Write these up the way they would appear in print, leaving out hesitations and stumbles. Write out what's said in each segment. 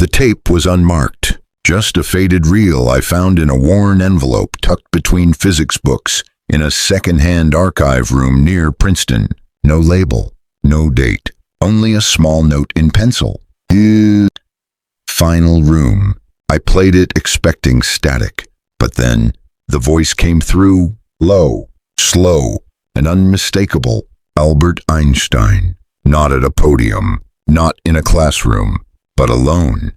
The tape was unmarked, just a faded reel I found in a worn envelope tucked between physics books in a second-hand archive room near Princeton. No label, no date, only a small note in pencil. Final room. I played it expecting static, but then the voice came through, low, slow, and unmistakable. Albert Einstein. Not at a podium, not in a classroom, but alone,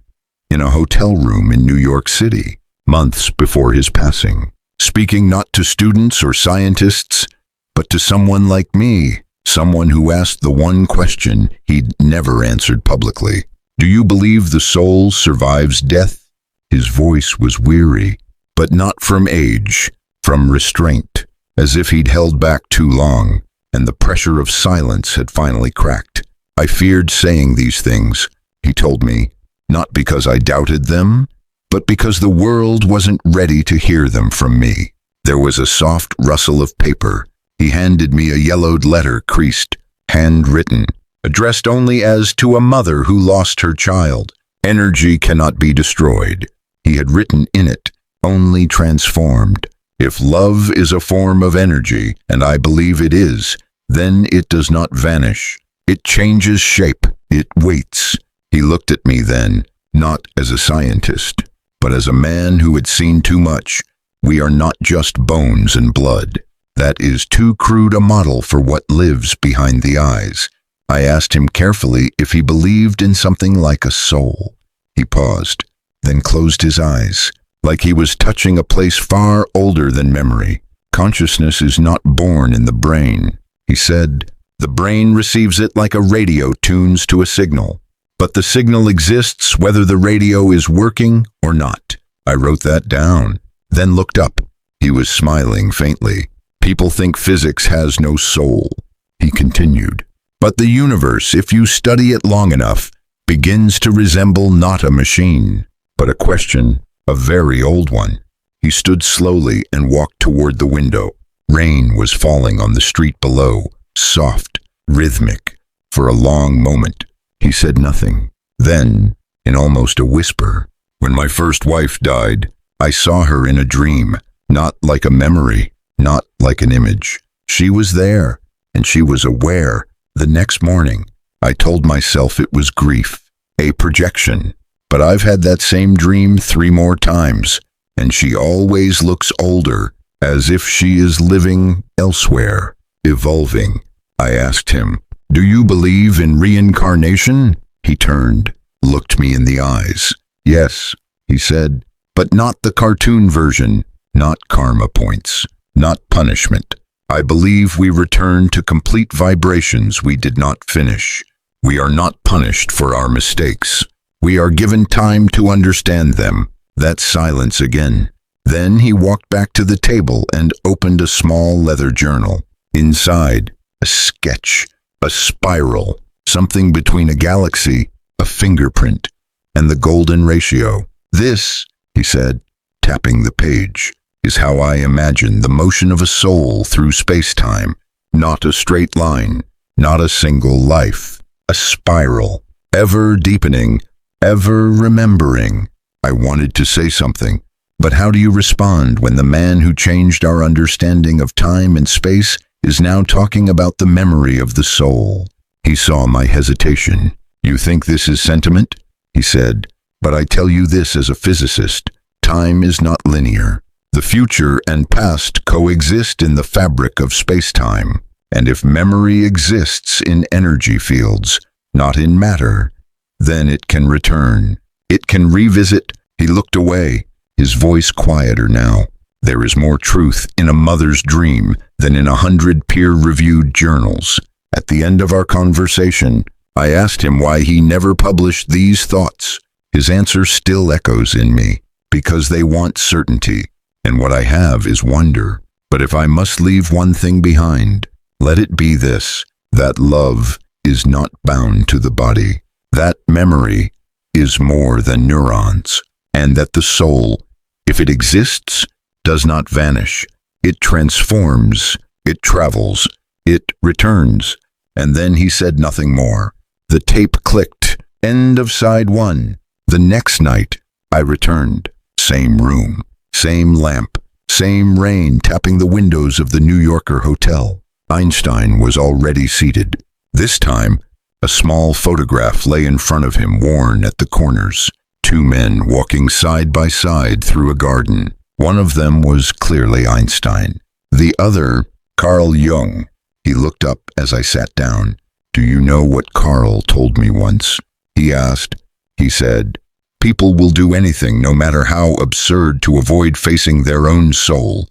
in a hotel room in New York City, months before his passing, speaking not to students or scientists, but to someone like me, someone who asked the one question he'd never answered publicly. Do you believe the soul survives death? His voice was weary, but not from age, from restraint, as if he'd held back too long, and the pressure of silence had finally cracked. I feared saying these things, he told me, not because I doubted them, but because the world wasn't ready to hear them from me. There was a soft rustle of paper. He handed me a yellowed letter, creased, handwritten, addressed only as to a mother who lost her child. Energy cannot be destroyed. He had written in it, only transformed. If love is a form of energy, and I believe it is, then it does not vanish. It changes shape. It waits. He looked at me then, not as a scientist, but as a man who had seen too much. We are not just bones and blood. That is too crude a model for what lives behind the eyes. I asked him carefully if he believed in something like a soul. He paused, then closed his eyes, like he was touching a place far older than memory. Consciousness is not born in the brain, he said. The brain receives it like a radio tunes to a signal. But the signal exists whether the radio is working or not. I wrote that down, then looked up. He was smiling faintly. People think physics has no soul, he continued. But the universe, if you study it long enough, begins to resemble not a machine, but a question, a very old one. He stood slowly and walked toward the window. Rain was falling on the street below, soft, rhythmic. For a long moment, he said nothing. Then, in almost a whisper, when my first wife died, I saw her in a dream, not like a memory, not like an image. She was there, and she was aware. The next morning, I told myself it was grief, a projection. But I've had that same dream 3 more times, and she always looks older, as if she is living elsewhere, evolving. I asked him, "Do you believe in reincarnation?" He turned, looked me in the eyes. "Yes," he said, "but not the cartoon version, not karma points, not punishment. I believe we return to complete vibrations we did not finish. We are not punished for our mistakes. We are given time to understand them." That silence again. Then he walked back to the table and opened a small leather journal. Inside, a sketch, a spiral, something between a galaxy, a fingerprint, and the golden ratio. "This," he said, tapping the page, "is how I imagine the motion of a soul through space-time. Not a straight line, not a single life. A spiral, ever deepening, ever remembering." I wanted to say something, but how do you respond when the man who changed our understanding of time and space is now talking about the memory of the soul? He saw my hesitation. "You think this is sentiment?" he said, "but I tell you this as a physicist. Time is not linear. The future and past coexist in the fabric of space-time. And if memory exists in energy fields, not in matter, then it can return. It can revisit." He looked away, his voice quieter now. "There is more truth in a mother's dream than in 100 peer-reviewed journals." At the end of our conversation, I asked him why he never published these thoughts. His answer still echoes in me, because they want certainty, and what I have is wonder. But if I must leave one thing behind, let it be this, that love is not bound to the body, that memory is more than neurons, and that the soul, if it exists, does not vanish. It transforms, it travels, it returns. And then he said nothing more. The tape clicked. End of side 1. The next night, I returned. Same room, same lamp, same rain tapping the windows of the New Yorker hotel. Einstein was already seated. This time, a small photograph lay in front of him, worn at the corners. Two men walking side by side through a garden. One of them was clearly Einstein. The other, Carl Jung. He looked up as I sat down. "Do you know what Carl told me once?" he asked. He said, "People will do anything, no matter how absurd, to avoid facing their own soul."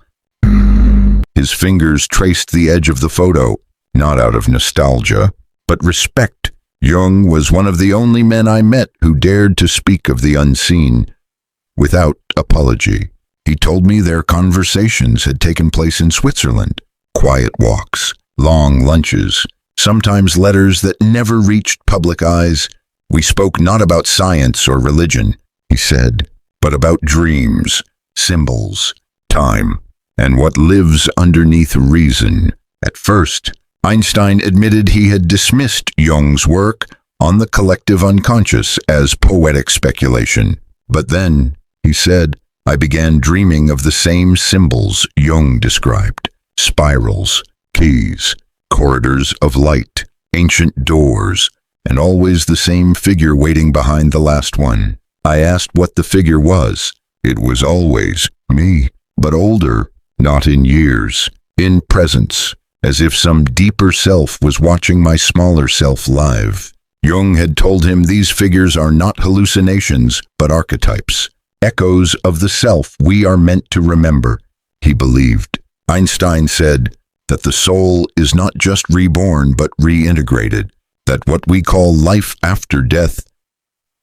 His fingers traced the edge of the photo, not out of nostalgia, but respect. Jung was one of the only men I met who dared to speak of the unseen without apology. He told me their conversations had taken place in Switzerland. Quiet walks, long lunches, sometimes letters that never reached public eyes. "We spoke not about science or religion," he said, "but about dreams, symbols, time, and what lives underneath reason." At first, Einstein admitted he had dismissed Jung's work on the collective unconscious as poetic speculation. But then, he said, I began dreaming of the same symbols Jung described: spirals, keys, corridors of light, ancient doors, and always the same figure waiting behind the last one. I asked what the figure was. It was always me, but older, not in years, in presence, as if some deeper self was watching my smaller self live. Jung had told him these figures are not hallucinations, but archetypes, echoes of the self we are meant to remember. He believed. Einstein said that the soul is not just reborn, but reintegrated, that what we call life after death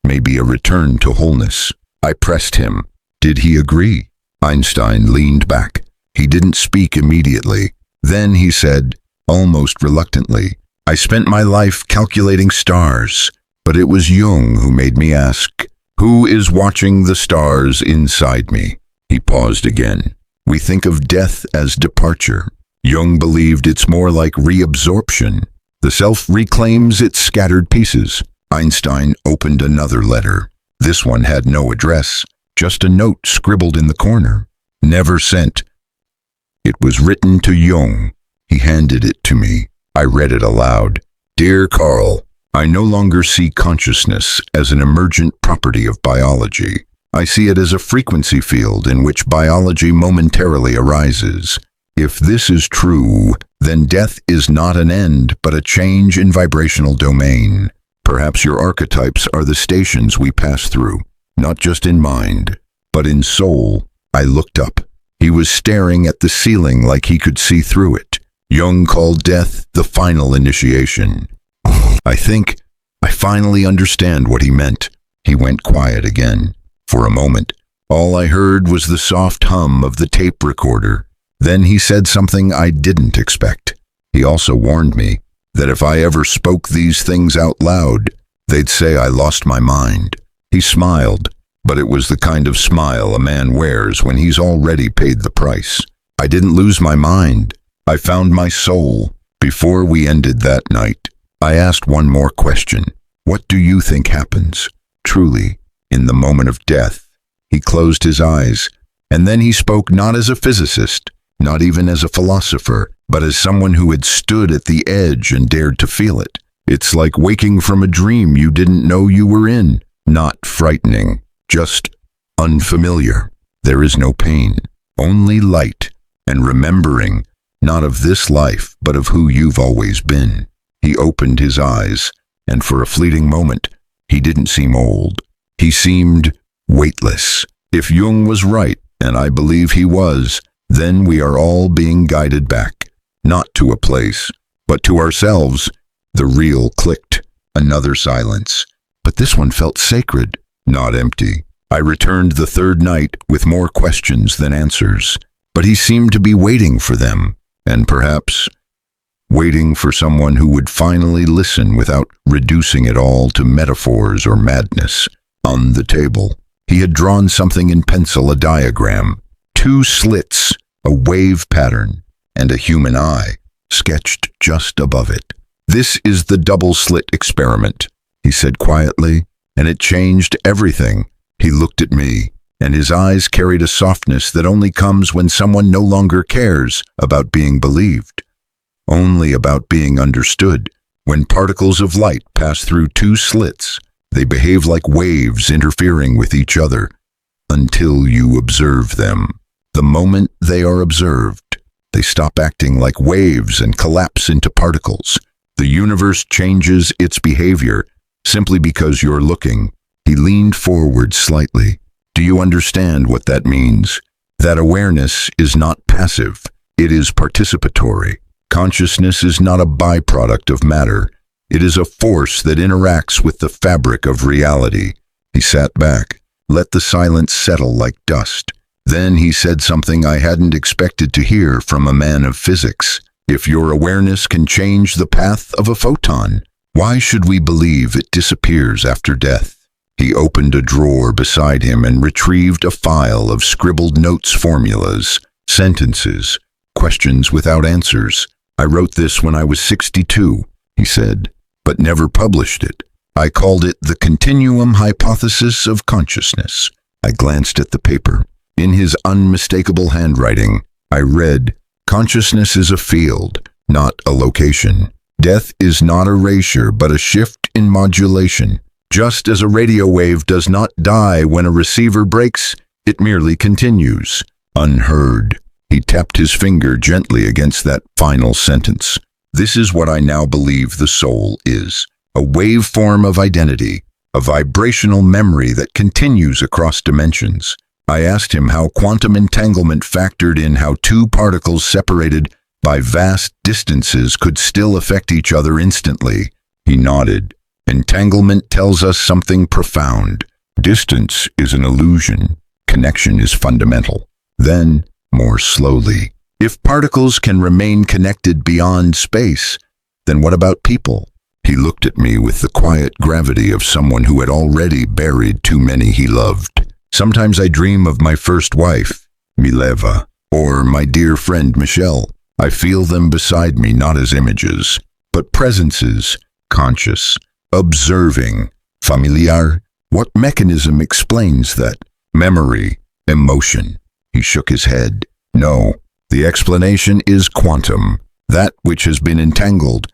may be a return to wholeness. I pressed him. Did he agree? Einstein leaned back. He didn't speak immediately. Then he said, almost reluctantly, "I spent my life calculating stars, but it was Jung who made me ask, who is watching the stars inside me?" He paused again. "We think of death as departure. Jung believed it's more like reabsorption. The self reclaims its scattered pieces." Einstein opened another letter. This one had no address, just a note scribbled in the corner. Never sent. It was written to Jung. He handed it to me. I read it aloud. "Dear Carl, I no longer see consciousness as an emergent property of biology. I see it as a frequency field in which biology momentarily arises. If this is true, then death is not an end, but a change in vibrational domain. Perhaps your archetypes are the stations we pass through, not just in mind, but in soul." I looked up. He was staring at the ceiling like he could see through it. Jung called death the final initiation. "I think I finally understand what he meant." He went quiet again. For a moment, all I heard was the soft hum of the tape recorder. Then he said something I didn't expect. He also warned me that if I ever spoke these things out loud, they'd say I lost my mind. He smiled, but it was the kind of smile a man wears when he's already paid the price. I didn't lose my mind. I found my soul. Before we ended that night, I asked one more question. "What do you think happens, truly, in the moment of death?" He closed his eyes, and then he spoke not as a physicist, not even as a philosopher, but as someone who had stood at the edge and dared to feel it. "It's like waking from a dream you didn't know you were in. Not frightening, just unfamiliar. There is no pain, only light, and remembering, not of this life, but of who you've always been." He opened his eyes, and for a fleeting moment, he didn't seem old. He seemed weightless. If Jung was right, and I believe he was, then we are all being guided back, not to a place, but to ourselves. The reel clicked. Another silence. But this one felt sacred, not empty. I returned the third night with more questions than answers, but he seemed to be waiting for them, and perhaps waiting for someone who would finally listen without reducing it all to metaphors or madness. On the table, he had drawn something in pencil, a diagram. 2 slits, a wave pattern, and a human eye sketched just above it. "This is the double slit experiment," he said quietly. and it changed everything. He looked at me, and his eyes carried a softness that only comes when someone no longer cares about being believed, only about being understood. When particles of light pass through two slits, they behave like waves interfering with each other until you observe them. The moment they are observed, they stop acting like waves and collapse into particles. The universe changes its behavior simply because you're looking. He leaned forward slightly. Do you understand what that means? That awareness is not passive. It is participatory. Consciousness is not a byproduct of matter. It is a force that interacts with the fabric of reality. He sat back, let the silence settle like dust. Then he said something I hadn't expected to hear from a man of physics. If your awareness can change the path of a photon, why should we believe it disappears after death? He opened a drawer beside him and retrieved a file of scribbled notes, formulas, sentences, questions without answers. I wrote this when I was 62, he said, but never published it. I called it the continuum hypothesis of consciousness. I glanced at the paper. In his unmistakable handwriting, I read, consciousness is a field, not a location. Death is not erasure, but a shift in modulation. Just as a radio wave does not die when a receiver breaks, it merely continues, unheard. He tapped his finger gently against that final sentence. This is what I now believe the soul is. A waveform of identity, a vibrational memory that continues across dimensions. I asked him how quantum entanglement factored in how two particles separated by vast distances could still affect each other instantly. He nodded. Entanglement tells us something profound. Distance is an illusion. Connection is fundamental. Then, more slowly, if particles can remain connected beyond space, then what about people? He looked at me with the quiet gravity of someone who had already buried too many he loved. Sometimes I dream of my first wife, Mileva, or my dear friend Michelle. I feel them beside me not as images, but presences, conscious, observing, familiar. What mechanism explains that? Memory, emotion. He shook his head. No, the explanation is quantum. That which has been entangled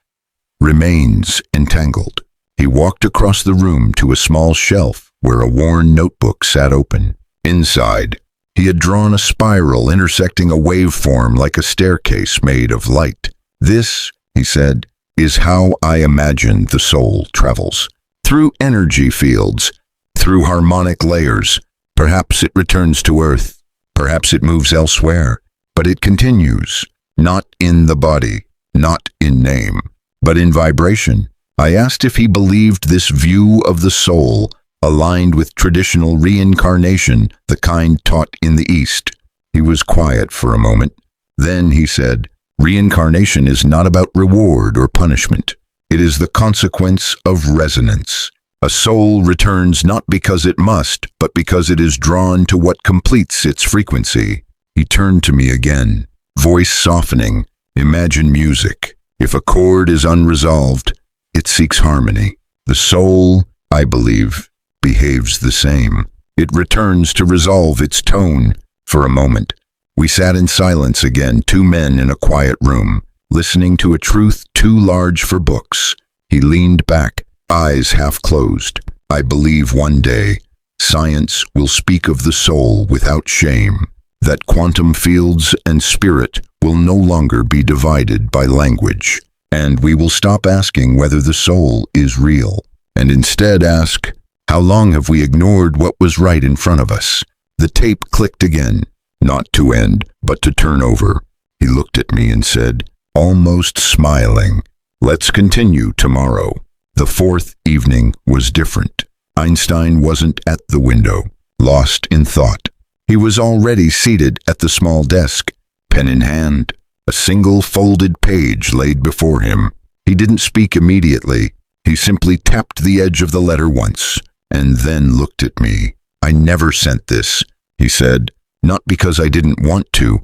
remains entangled. He walked across the room to a small shelf where a worn notebook sat open. Inside, he had drawn a spiral intersecting a waveform like a staircase made of light. This, he said, is how I imagine the soul travels. Through energy fields, through harmonic layers. Perhaps it returns to Earth. Perhaps it moves elsewhere. But it continues, not in the body, not in name, but in vibration. I asked if he believed this view of the soul aligned with traditional reincarnation, the kind taught in the East. He was quiet for a moment. Then he said, reincarnation is not about reward or punishment. It is the consequence of resonance. A soul returns not because it must, but because it is drawn to what completes its frequency. He turned to me again, voice softening. Imagine music. If a chord is unresolved, it seeks harmony. The soul, I believe, behaves the same. It returns to resolve its tone. For a moment, we sat in silence again, two men in a quiet room, listening to a truth too large for books. He leaned back, eyes half closed. I believe one day, science will speak of the soul without shame, that quantum fields and spirit will no longer be divided by language, and we will stop asking whether the soul is real, and instead ask, how long have we ignored what was right in front of us? The tape clicked again, not to end, but to turn over. He looked at me and said, almost smiling, let's continue tomorrow. The fourth evening was different. Einstein wasn't at the window, lost in thought. He was already seated at the small desk, pen in hand, a single folded page laid before him. He didn't speak immediately. He simply tapped the edge of the letter once, and then looked at me. I never sent this, he said, not because I didn't want to,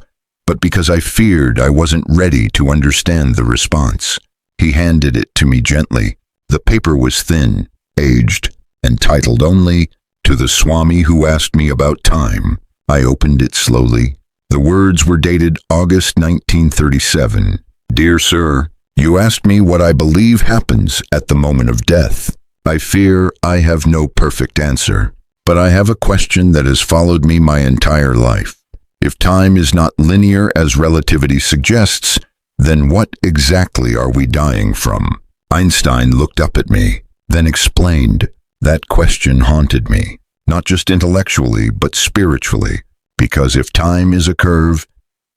but because I feared I wasn't ready to understand the response. He handed it to me gently. The paper was thin, aged, entitled only, "To the Swami who asked me about time." I opened it slowly. The words were dated August 1937. "Dear Sir, you asked me what I believe happens at the moment of death. I fear I have no perfect answer, but I have a question that has followed me my entire life. If time is not linear as relativity suggests, then what exactly are we dying from?" Einstein looked up at me, then explained. That question haunted me, not just intellectually, but spiritually, because if time is a curve,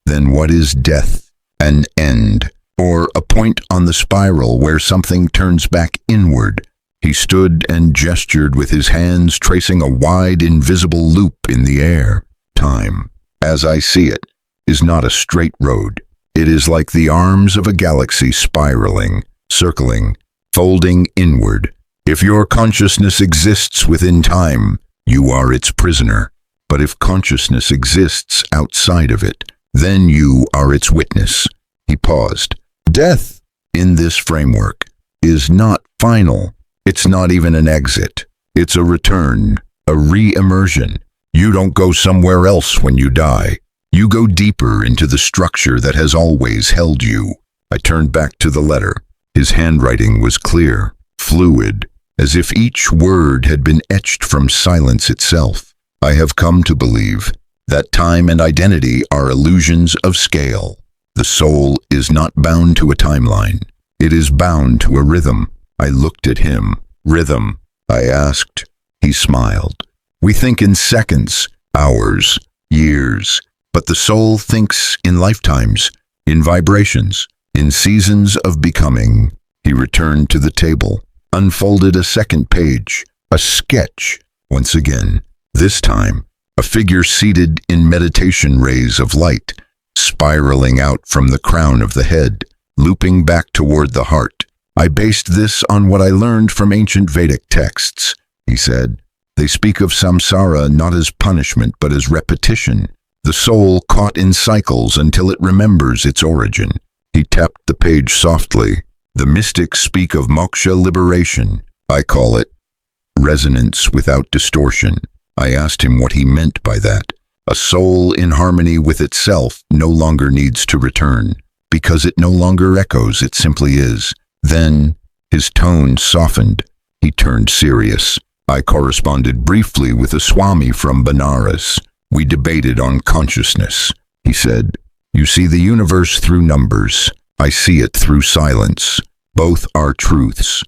then what is death? An end, or a point on the spiral where something turns back inward. He stood and gestured with his hands, tracing a wide, invisible loop in the air. Time, as I see it, is not a straight road. It is like the arms of a galaxy spiraling, circling, folding inward. If your consciousness exists within time, you are its prisoner. But if consciousness exists outside of it, then you are its witness. He paused. Death, in this framework, is not final. It's not even an exit. It's a return, a re-immersion. You don't go somewhere else when you die. You go deeper into the structure that has always held you. I turned back to the letter. His handwriting was clear, fluid, as if each word had been etched from silence itself. I have come to believe that time and identity are illusions of scale. The soul is not bound to a timeline. It is bound to a rhythm. I looked at him. Rhythm, I asked. He smiled. We think in seconds, hours, years, but the soul thinks in lifetimes, in vibrations, in seasons of becoming. He returned to the table, unfolded a second page, a sketch, once again. This time, a figure seated in meditation rays of light, spiraling out from the crown of the head, looping back toward the heart. I based this on what I learned from ancient Vedic texts, he said. They speak of samsara not as punishment but as repetition, the soul caught in cycles until it remembers its origin. He tapped the page softly. The mystics speak of moksha, liberation. I call it resonance without distortion. I asked him what he meant by that. A soul in harmony with itself no longer needs to return, because it no longer echoes, it simply is. Then, his tone softened. He turned serious. I corresponded briefly with a Swami from Benares. We debated on consciousness. He said, "You see the universe through numbers. I see it through silence. Both are truths."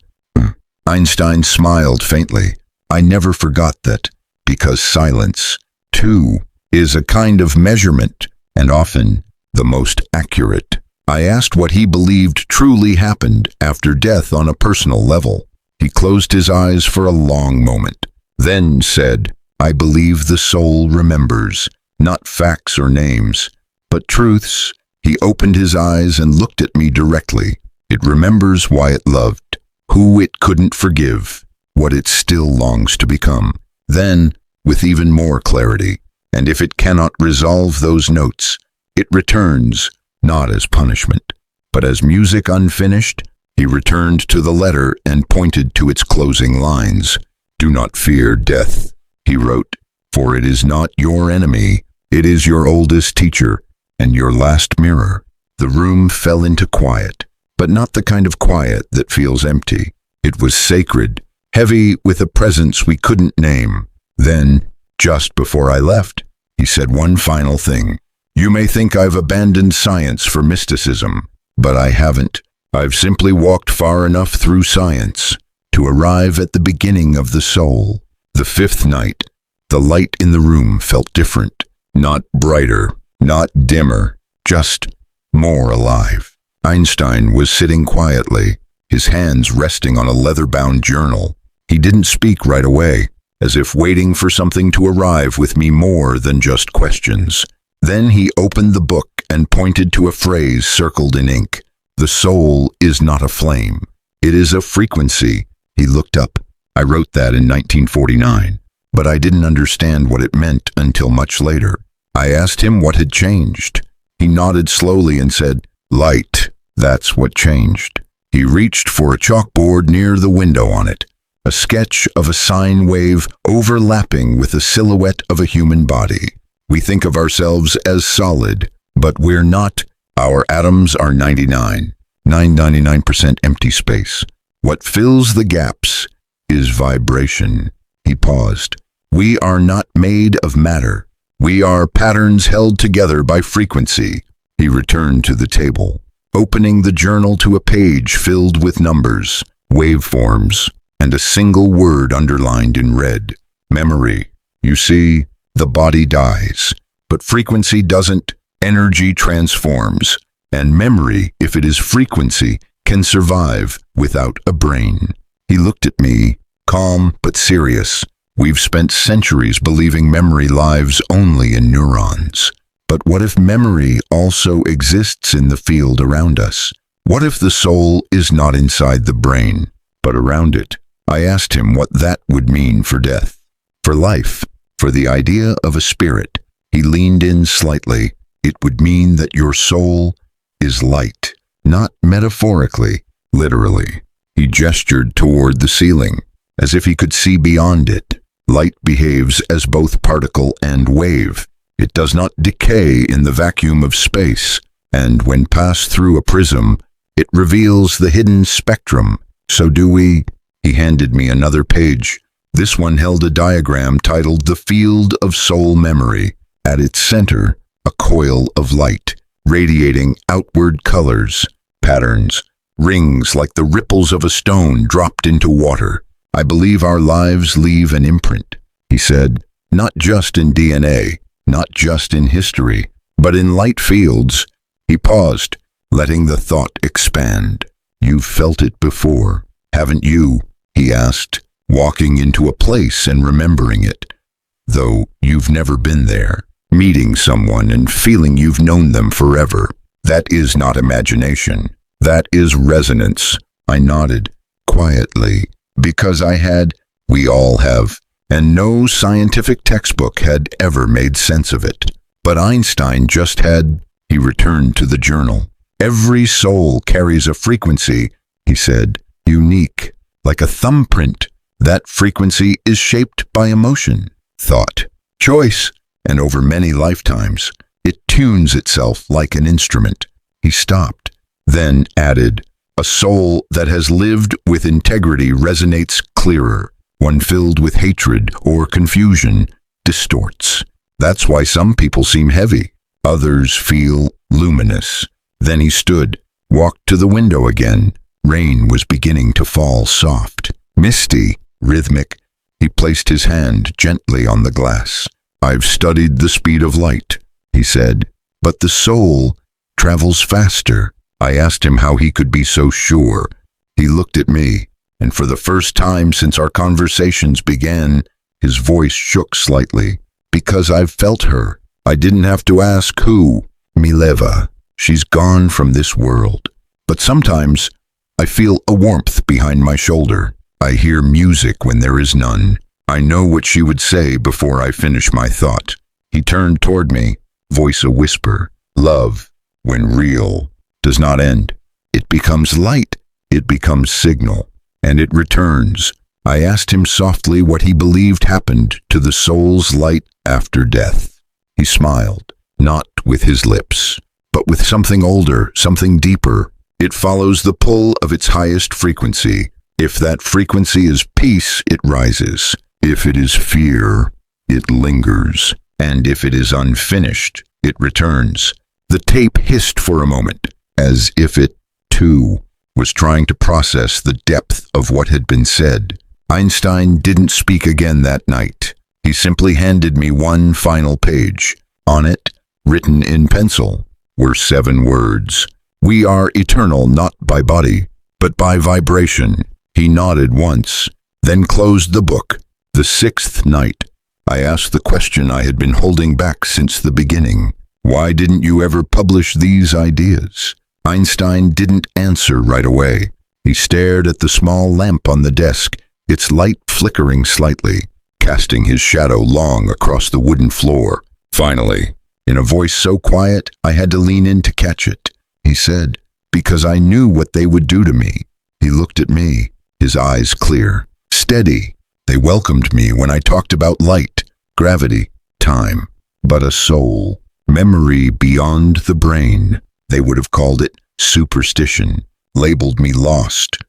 Einstein smiled faintly. I never forgot that, because silence, too, is a kind of measurement, and often the most accurate. I asked what he believed truly happened after death on a personal level. He closed his eyes for a long moment, then said, "I believe the soul remembers, not facts or names, but truths." He opened his eyes and looked at me directly. It remembers why it loved, who it couldn't forgive, what it still longs to become. Then, with even more clarity, and if it cannot resolve those notes, it returns, not as punishment, but as music unfinished. He returned to the letter and pointed to its closing lines. "Do not fear death," he wrote, "for it is not your enemy. It is your oldest teacher and your last mirror." The room fell into quiet, but not the kind of quiet that feels empty. It was sacred, heavy with a presence we couldn't name. Then, just before I left, he said one final thing. "You may think I've abandoned science for mysticism, but I haven't. I've simply walked far enough through science to arrive at the beginning of the soul." The fifth night, the light in the room felt different. Not brighter, not dimmer, just more alive. Einstein was sitting quietly, his hands resting on a leather-bound journal. He didn't speak right away, as if waiting for something to arrive with me more than just questions. Then he opened the book and pointed to a phrase circled in ink. "The soul is not a flame. It is a frequency." He looked up. I wrote that in 1949, but I didn't understand what it meant until much later. I asked him what had changed. He nodded slowly and said, "Light, that's what changed." He reached for a chalkboard near the window on it. a sketch of a sine wave overlapping with the silhouette of a human body. We think of ourselves as solid, but we're not. Our atoms are 99% empty space. What fills the gaps is vibration. He paused. We are not made of matter. We are patterns held together by frequency. He returned to the table, opening the journal to a page filled with numbers, waveforms, and a single word underlined in red. Memory. You see, the body dies, but frequency doesn't. Energy transforms, and memory, if it is frequency, can survive without a brain. He looked at me, calm but serious. We've spent centuries believing memory lives only in neurons. But what if memory also exists in the field around us? What if the soul is not inside the brain, but around it? I asked him what that would mean for death, for life, for the idea of a spirit. He leaned in slightly. It would mean that your soul is light, not metaphorically, literally. He gestured toward the ceiling, as if he could see beyond it. Light behaves as both particle and wave. It does not decay in the vacuum of space, and when passed through a prism, it reveals the hidden spectrum. So do we. He handed me another page. This one held a diagram titled The Field of Soul Memory. At its center, a coil of light, radiating outward colors, patterns, rings like the ripples of a stone dropped into water. I believe our lives leave an imprint, he said, not just in DNA, not just in history, but in light fields. He paused, letting the thought expand. You've felt it before, haven't you? He asked, walking into a place and remembering it, though you've never been there. Meeting someone and feeling you've known them forever. That is not imagination. That is resonance. I nodded, quietly, because we all have, and no scientific textbook had ever made sense of it. But Einstein just had. He returned to the journal. Every soul carries a frequency, he said, unique, like a thumbprint. That frequency is shaped by emotion, thought, choice, and over many lifetimes, it tunes itself like an instrument. He stopped, then added, a soul that has lived with integrity resonates clearer. One filled with hatred or confusion distorts. That's why some people seem heavy. Others feel luminous. Then he stood, walked to the window again. Rain was beginning to fall soft, misty, rhythmic. He placed his hand gently on the glass. I've studied the speed of light, he said, but the soul travels faster. I asked him how he could be so sure. He looked at me, and for the first time since our conversations began, his voice shook slightly. Because I've felt her. I didn't have to ask who. Mileva. She's gone from this world. But sometimes I feel a warmth behind my shoulder. I hear music when there is none. I know what she would say before I finish my thought. He turned toward me, voice a whisper. Love, when real, does not end. It becomes light, it becomes signal, and it returns. I asked him softly what he believed happened to the soul's light after death. He smiled, not with his lips, but with something older, something deeper. It follows the pull of its highest frequency. If that frequency is peace, it rises. If it is fear, it lingers. And if it is unfinished, it returns. The tape hissed for a moment, as if it, too, was trying to process the depth of what had been said. Einstein didn't speak again that night. He simply handed me one final page. On it, written in pencil, were 7 words. We are eternal not by body, but by vibration. He nodded once, then closed the book. The 6th night, I asked the question I had been holding back since the beginning. Why didn't you ever publish these ideas? Einstein didn't answer right away. He stared at the small lamp on the desk, its light flickering slightly, casting his shadow long across the wooden floor. Finally, in a voice so quiet I had to lean in to catch it, he said, because I knew what they would do to me. He looked at me, his eyes clear. steady. They welcomed me when I talked about light, gravity, time, but a soul, memory beyond the brain. They would have called it superstition, labeled me lost.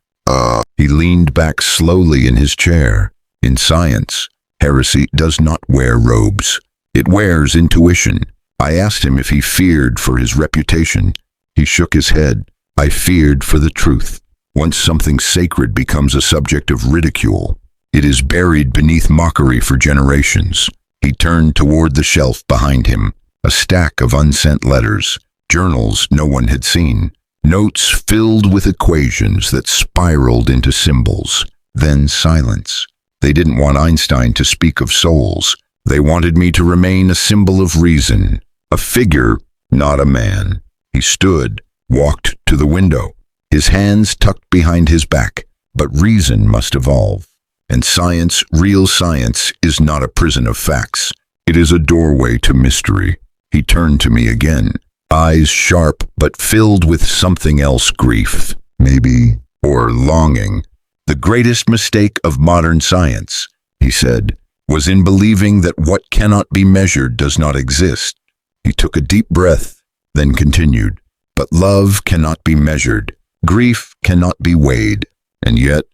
He leaned back slowly in his chair. In science, heresy does not wear robes. It wears intuition. I asked him if he feared for his reputation. He shook his head. I feared for the truth. Once something sacred becomes a subject of ridicule, it is buried beneath mockery for generations. He turned toward the shelf behind him, a stack of unsent letters, journals no one had seen, notes filled with equations that spiraled into symbols. Then silence. They didn't want Einstein to speak of souls. They wanted me to remain a symbol of reason, a figure, not a man. He stood, walked to the window, his hands tucked behind his back. But reason must evolve. And science, real science, is not a prison of facts. It is a doorway to mystery. He turned to me again, eyes sharp but filled with something else, grief, maybe, or longing. The greatest mistake of modern science, he said, was in believing that what cannot be measured does not exist. He took a deep breath, then continued, but love cannot be measured, grief cannot be weighed, and yet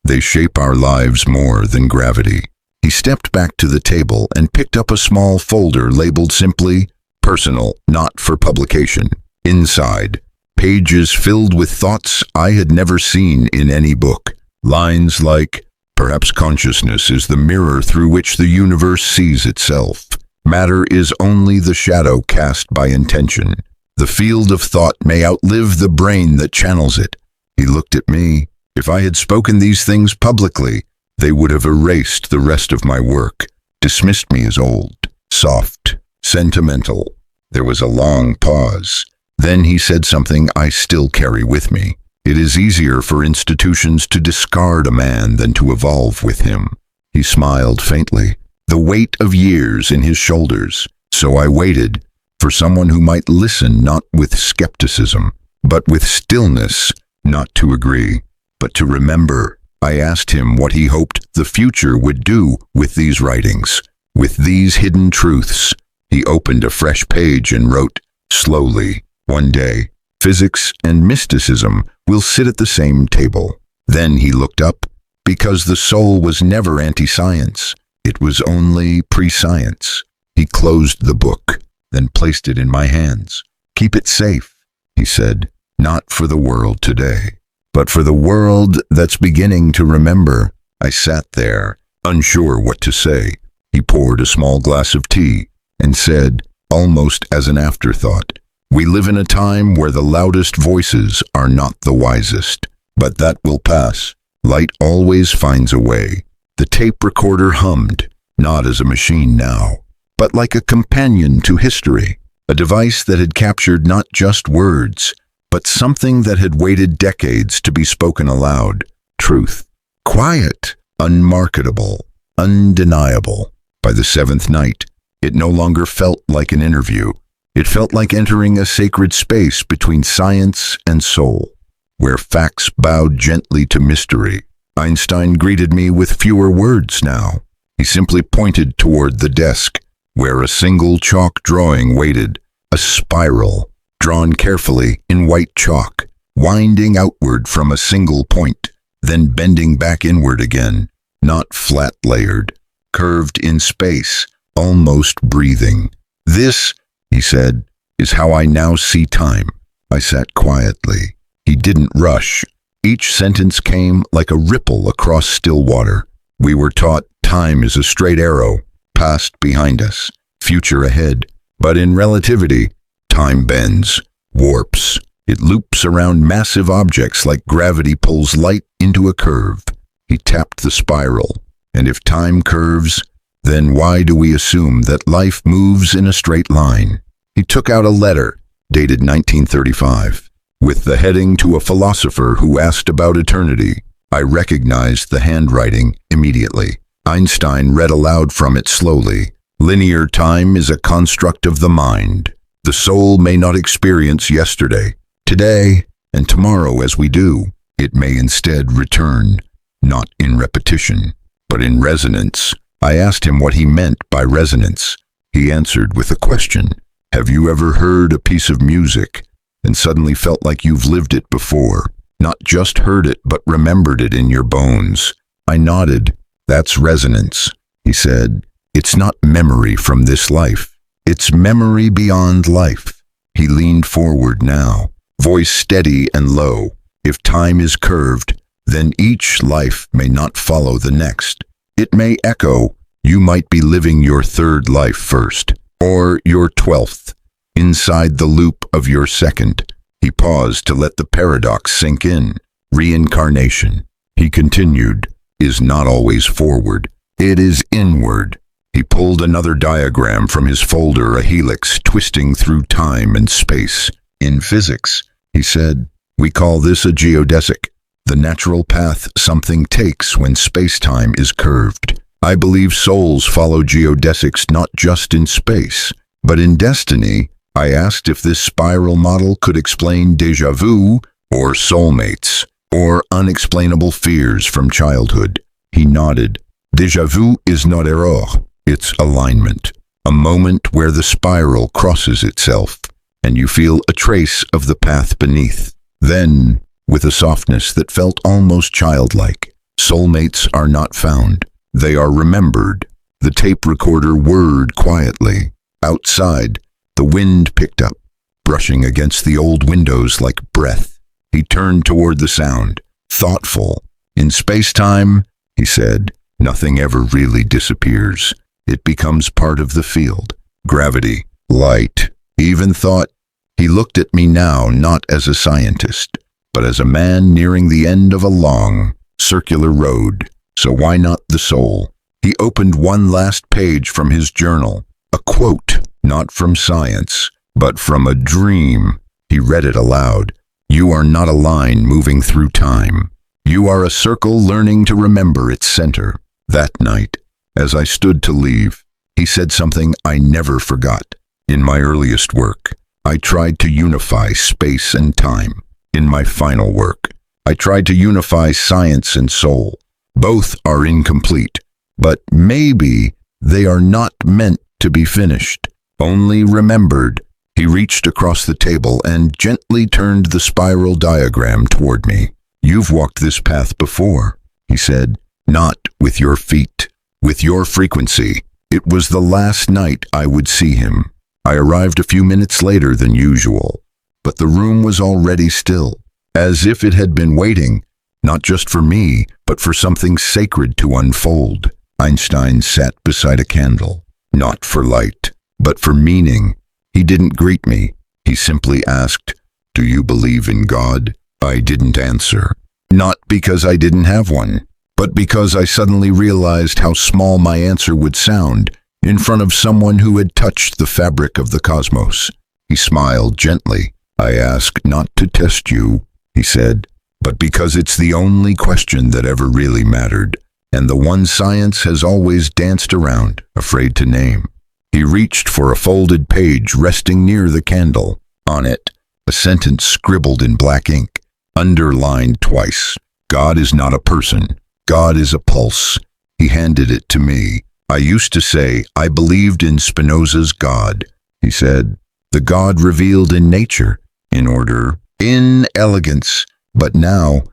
they shape our lives more than gravity. He stepped back to the table and picked up a small folder labeled simply, personal, not for publication. Inside, pages filled with thoughts I had never seen in any book. Lines like, perhaps consciousness is the mirror through which the universe sees itself. Matter is only the shadow cast by intention. The field of thought may outlive the brain that channels it. He looked at me. If I had spoken these things publicly, they would have erased the rest of my work, dismissed me as old, soft, sentimental. There was a long pause. Then he said something I still carry with me. It is easier for institutions to discard a man than to evolve with him. He smiled faintly, the weight of years in his shoulders. So I waited for someone who might listen not with skepticism, but with stillness, not to agree, but to remember. I asked him what he hoped the future would do with these writings, with these hidden truths. He opened a fresh page and wrote, slowly, one day, physics and mysticism will sit at the same table. Then he looked up, because the soul was never anti-science. It was only pre-science. He closed the book, then placed it in my hands. Keep it safe, he said, not for the world today, but for the world that's beginning to remember. I sat there, unsure what to say. He poured a small glass of tea and said, almost as an afterthought, we live in a time where the loudest voices are not the wisest, but that will pass. Light always finds a way. The tape recorder hummed, not as a machine now, but like a companion to history, a device that had captured not just words, but something that had waited decades to be spoken aloud. Truth. Quiet, unmarketable, undeniable. By the seventh night, it no longer felt like an interview. It felt like entering a sacred space between science and soul, where facts bowed gently to mystery. Einstein greeted me with fewer words now. He simply pointed toward the desk, where a single chalk drawing waited, a spiral, drawn carefully in white chalk, winding outward from a single point, then bending back inward again, not flat-layered, curved in space, almost breathing. This, he said, is how I now see time. I sat quietly. He didn't rush. Each sentence came like a ripple across still water. We were taught time is a straight arrow, past behind us, future ahead. But in relativity, time bends, warps. It loops around massive objects like gravity pulls light into a curve. He tapped the spiral. And if time curves, then why do we assume that life moves in a straight line? He took out a letter, dated 1935, with the heading to a philosopher who asked about eternity. I recognized the handwriting immediately. Einstein read aloud from it slowly. Linear time is a construct of the mind. The soul may not experience yesterday, today, and tomorrow as we do. It may instead return, not in repetition, but in resonance. I asked him what he meant by resonance. He answered with a question. Have you ever heard a piece of music and suddenly felt like you've lived it before? Not just heard it, but remembered it in your bones. I nodded. That's resonance. He said, it's not memory from this life. It's memory beyond life. He leaned forward now, voice steady and low. If time is curved, then each life may not follow the next. It may echo. You might be living your third life first, or your 12th, inside the loop of your second. He paused to let the paradox sink in. Reincarnation, he continued, is not always forward. It is inward. He pulled another diagram from his folder, a helix twisting through time and space. In physics, he said, we call this a geodesic, the natural path something takes when space-time is curved. I believe souls follow geodesics not just in space, but in destiny. I asked if this spiral model could explain déjà vu, or soulmates, or unexplainable fears from childhood. He nodded. Déjà vu is not error, it's alignment. A moment where the spiral crosses itself, and you feel a trace of the path beneath. Then, with a softness that felt almost childlike, soulmates are not found. They are remembered. The tape recorder whirred quietly. Outside, the wind picked up, brushing against the old windows like breath. He turned toward the sound, thoughtful. In space-time, he said, nothing ever really disappears. It becomes part of the field. Gravity, light, even thought. He looked at me now not as a scientist, but as a man nearing the end of a long, circular road. So why not the soul? He opened one last page from his journal, a quote, not from science, but from a dream. He read it aloud. You are not a line moving through time. You are a circle learning to remember its center. That night, as I stood to leave, he said something I never forgot. In my earliest work, I tried to unify space and time. In my final work, I tried to unify science and soul. Both are incomplete, but maybe they are not meant to be finished, only remembered. He reached across the table and gently turned the spiral diagram toward me. You've walked this path before, he said, not with your feet, with your frequency. It was the last night I would see him. I arrived a few minutes later than usual, but the room was already still, as if it had been waiting, not just for me, but for something sacred to unfold. Einstein sat beside a candle, not for light, but for meaning. He didn't greet me. He simply asked, "Do you believe in God?" I didn't answer. Not because I didn't have one, but because I suddenly realized how small my answer would sound in front of someone who had touched the fabric of the cosmos. He smiled gently. I ask not to test you, he said, but because it's the only question that ever really mattered, and the one science has always danced around, afraid to name. He reached for a folded page resting near the candle. On it, a sentence scribbled in black ink, underlined twice. God is not a person. God is a pulse. He handed it to me. I used to say I believed in Spinoza's God. He said, the God revealed in nature, in order, in elegance. But now,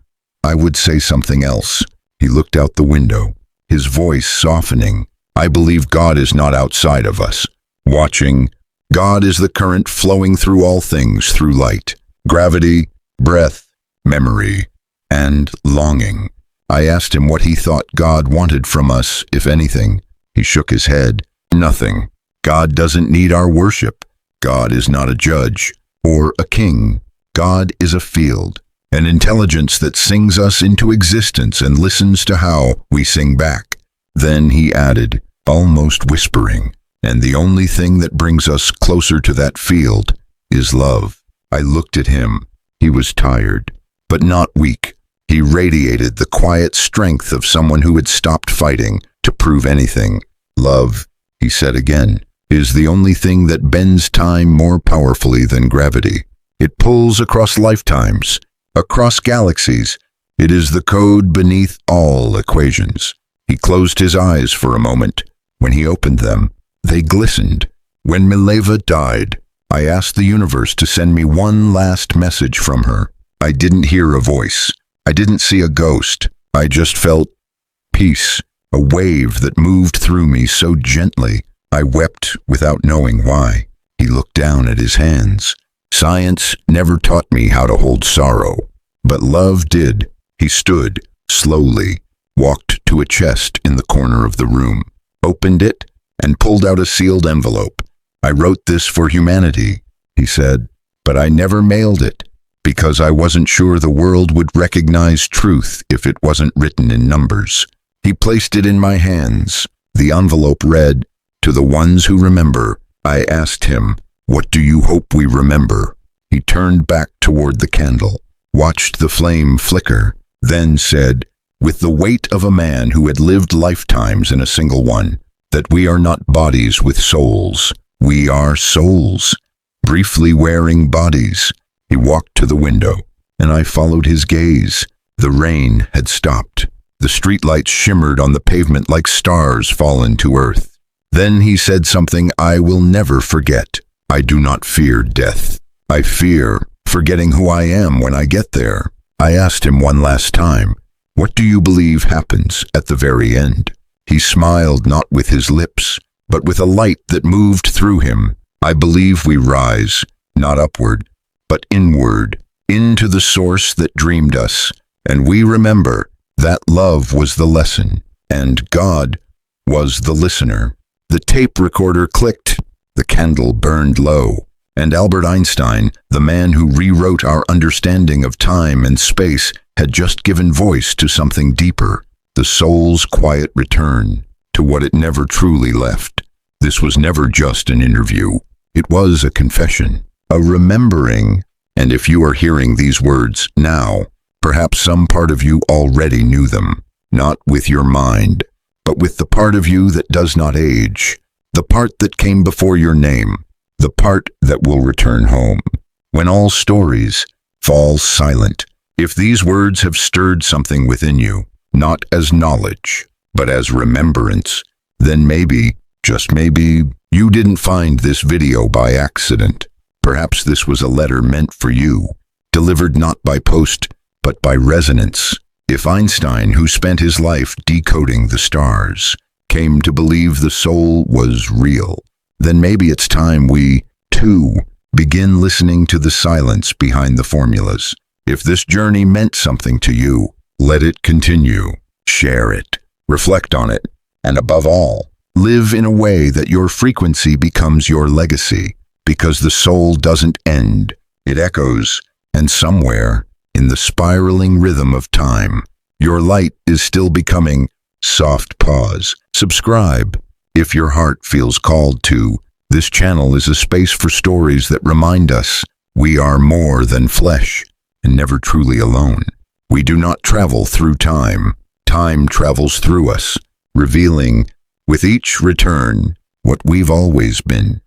I would say something else. He looked out the window, his voice softening. I believe God is not outside of us, watching. God is the current flowing through all things through light, gravity, breath, memory, and longing. I asked him what he thought God wanted from us, if anything. He shook his head. Nothing. God doesn't need our worship. God is not a judge or a king. God is a field, an intelligence that sings us into existence and listens to how we sing back. Then he added, almost whispering, and the only thing that brings us closer to that field is love. I looked at him. He was tired, but not weak. He radiated the quiet strength of someone who had stopped fighting to prove anything. Love, he said again, is the only thing that bends time more powerfully than gravity. It pulls across lifetimes, across galaxies. It is the code beneath all equations. He closed his eyes for a moment. When he opened them, they glistened. When Mileva died, I asked the universe to send me one last message from her. I didn't hear a voice. I didn't see a ghost. I just felt peace, a wave that moved through me so gently. I wept without knowing why. He looked down at his hands. Science never taught me how to hold sorrow, but love did. He stood, slowly, walked to a chest in the corner of the room, opened it, and pulled out a sealed envelope. I wrote this for humanity, he said, but I never mailed it, because I wasn't sure the world would recognize truth if it wasn't written in numbers. He placed it in my hands. The envelope read, "To the ones who remember." I asked him, "What do you hope we remember?" He turned back toward the candle, watched the flame flicker, then said, with the weight of a man who had lived lifetimes in a single one, that we are not bodies with souls. We are souls, briefly wearing bodies. He walked to the window, and I followed his gaze. The rain had stopped. The streetlights shimmered on the pavement like stars fallen to earth. Then he said something I will never forget. I do not fear death. I fear forgetting who I am when I get there. I asked him one last time, "What do you believe happens at the very end?" He smiled not with his lips, but with a light that moved through him. I believe we rise, not upward, but inward, into the source that dreamed us, and we remember that love was the lesson, and God was the listener. The tape recorder clicked, the candle burned low, and Albert Einstein, the man who rewrote our understanding of time and space, had just given voice to something deeper, the soul's quiet return to what it never truly left. This was never just an interview. It was a confession, a remembering, and if you are hearing these words now, perhaps some part of you already knew them, not with your mind, but with the part of you that does not age, the part that came before your name, the part that will return home, when all stories fall silent. If these words have stirred something within you, not as knowledge, but as remembrance, then maybe, just maybe, you didn't find this video by accident. Perhaps this was a letter meant for you, delivered not by post, but by resonance. If Einstein, who spent his life decoding the stars, came to believe the soul was real, then maybe it's time we, too, begin listening to the silence behind the formulas. If this journey meant something to you, let it continue. Share it, reflect on it, and above all, live in a way that your frequency becomes your legacy, because the soul doesn't end, it echoes, and somewhere, in the spiraling rhythm of time, your light is still becoming. Soft pause. Subscribe if your heart feels called to. This channel is a space for stories that remind us we are more than flesh and never truly alone. We do not travel through time. Time travels through us, revealing, with each return, what we've always been.